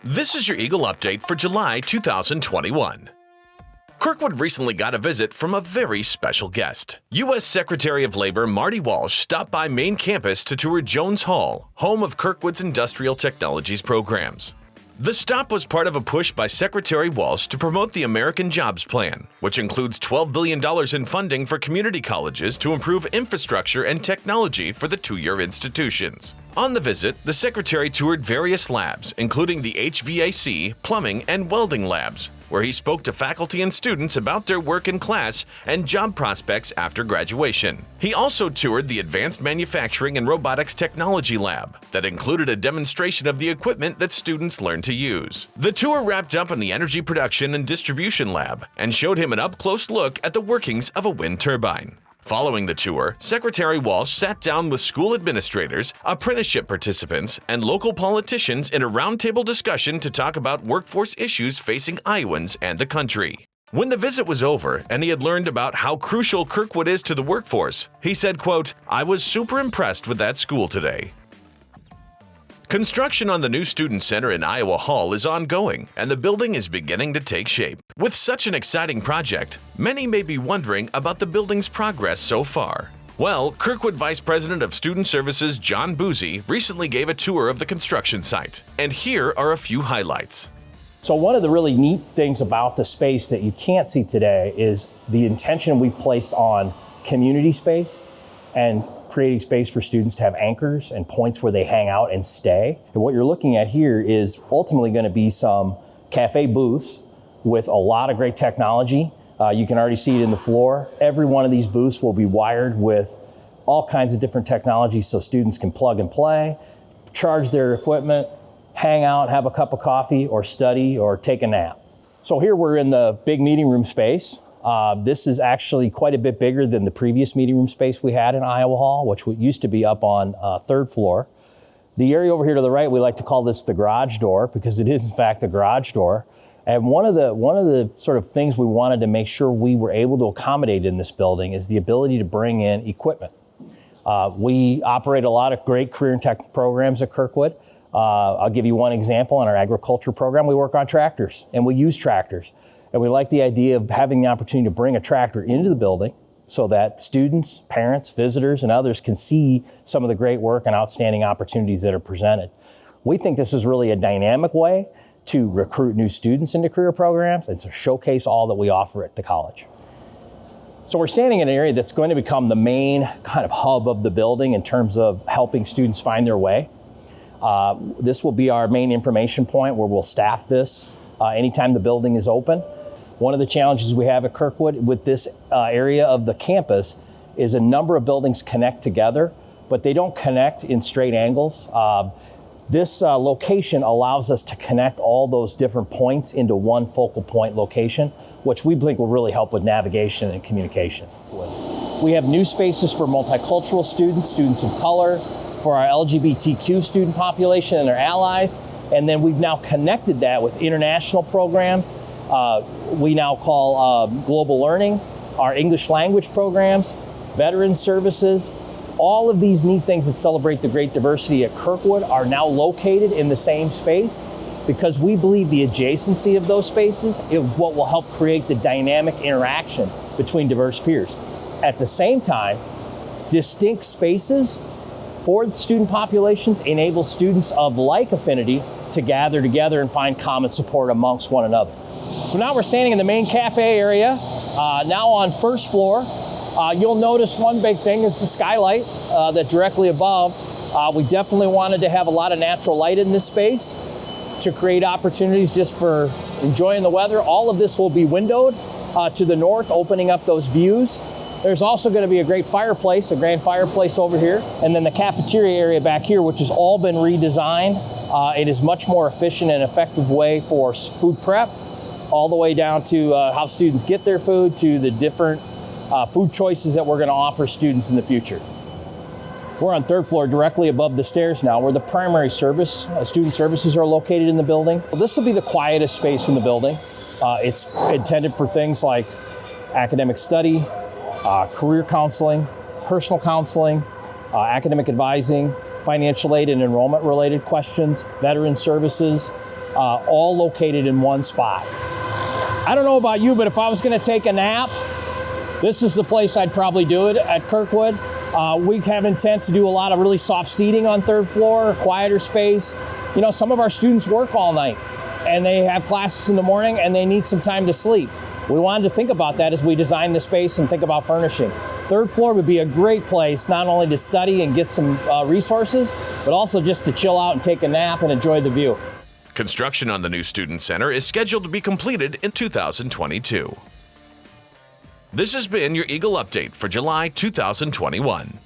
This is your Eagle update for July 2021. Kirkwood recently got a visit from a very special guest. U.S. Secretary of Labor Marty Walsh stopped by main campus to tour Jones Hall, home of Kirkwood's Industrial Technologies programs. The stop was part of a push by Secretary Walsh to promote the American Jobs Plan, which includes $12 billion in funding for community colleges to improve infrastructure and technology for the two-year institutions. On the visit, the Secretary toured various labs, including the HVAC, plumbing, and welding labs, where he spoke to faculty and students about their work in class and job prospects after graduation. He also toured the Advanced Manufacturing and Robotics Technology Lab that included a demonstration of the equipment that students learned to use. The tour wrapped up in the Energy Production and Distribution Lab and showed him an up-close look at the workings of a wind turbine. Following the tour, Secretary Walsh sat down with school administrators, apprenticeship participants, and local politicians in a roundtable discussion to talk about workforce issues facing Iowans and the country. When the visit was over and he had learned about how crucial Kirkwood is to the workforce, he said, quote, "I was super impressed with that school today." Construction on the new Student Center in Iowa Hall is ongoing, and the building is beginning to take shape. With such an exciting project, many may be wondering about the building's progress so far. Well, Kirkwood Vice President of Student Services John Boozy recently gave a tour of the construction site, and here are a few highlights. So one of the really neat things about the space that you can't see today is the intention we've placed on community space and creating space for students to have anchors and points where they hang out and stay. And what you're looking at here is ultimately going to be some cafe booths with a lot of great technology. You can already see it in the floor. Every one of these booths will be wired with all kinds of different technologies so students can plug and play, charge their equipment, hang out, have a cup of coffee, or study, or take a nap. So here we're in the big meeting room space. This is actually quite a bit bigger than the previous meeting room space we had in Iowa Hall, which used to be up on third floor. The area over here to the right, we like to call this the garage door because it is in fact a garage door. And one of the sort of things we wanted to make sure we were able to accommodate in this building is the ability to bring in equipment. We operate a lot of great career and tech programs at Kirkwood. I'll give you one example. In our agriculture program, we work on tractors and we use tractors. And we like the idea of having the opportunity to bring a tractor into the building so that students, parents, visitors, and others can see some of the great work and outstanding opportunities that are presented. We think this is really a dynamic way to recruit new students into career programs and to showcase all that we offer at the college. So we're standing in an area that's going to become the main kind of hub of the building in terms of helping students find their way. This will be our main information point where we'll staff this anytime the building is open. One of the challenges we have at Kirkwood with this area of the campus is a number of buildings connect together, but they don't connect in straight angles. This location allows us to connect all those different points into one focal point location, which we think will really help with navigation and communication. We have new spaces for multicultural students, students of color, for our LGBTQ student population and their allies. And then we've now connected that with international programs. We now call Global Learning, our English language programs, veteran services. All of these neat things that celebrate the great diversity at Kirkwood are now located in the same space because we believe the adjacency of those spaces is what will help create the dynamic interaction between diverse peers. At the same time, distinct spaces for the student populations enable students of like affinity to gather together and find common support amongst one another. So now we're standing in the main cafe area, now on first floor. You'll notice one big thing is the skylight that directly above. We definitely wanted to have a lot of natural light in this space to create opportunities just for enjoying the weather. All of this will be windowed to the north, opening up those views. There's also going to be a great fireplace, a grand fireplace over here, and then the cafeteria area back here, which has all been redesigned. It is much more efficient and effective way for food prep, all the way down to how students get their food, to the different food choices that we're going to offer students in the future. We're on third floor, directly above the stairs now, where the primary service, student services are located in the building. This will be the quietest space in the building. It's intended for things like academic study, career counseling, personal counseling, academic advising, financial aid and enrollment related questions, veteran services, all located in one spot. I don't know about you, but if I was going to take a nap, this is the place I'd probably do it at Kirkwood. We have intent to do a lot of really soft seating on third floor, quieter space. You know, some of our students work all night and they have classes in the morning and they need some time to sleep. We wanted to think about that as we designed the space and think about furnishing. Third floor would be a great place not only to study and get some resources, but also just to chill out and take a nap and enjoy the view. Construction on the new Student Center is scheduled to be completed in 2022. This has been your Eagle Update for July 2021.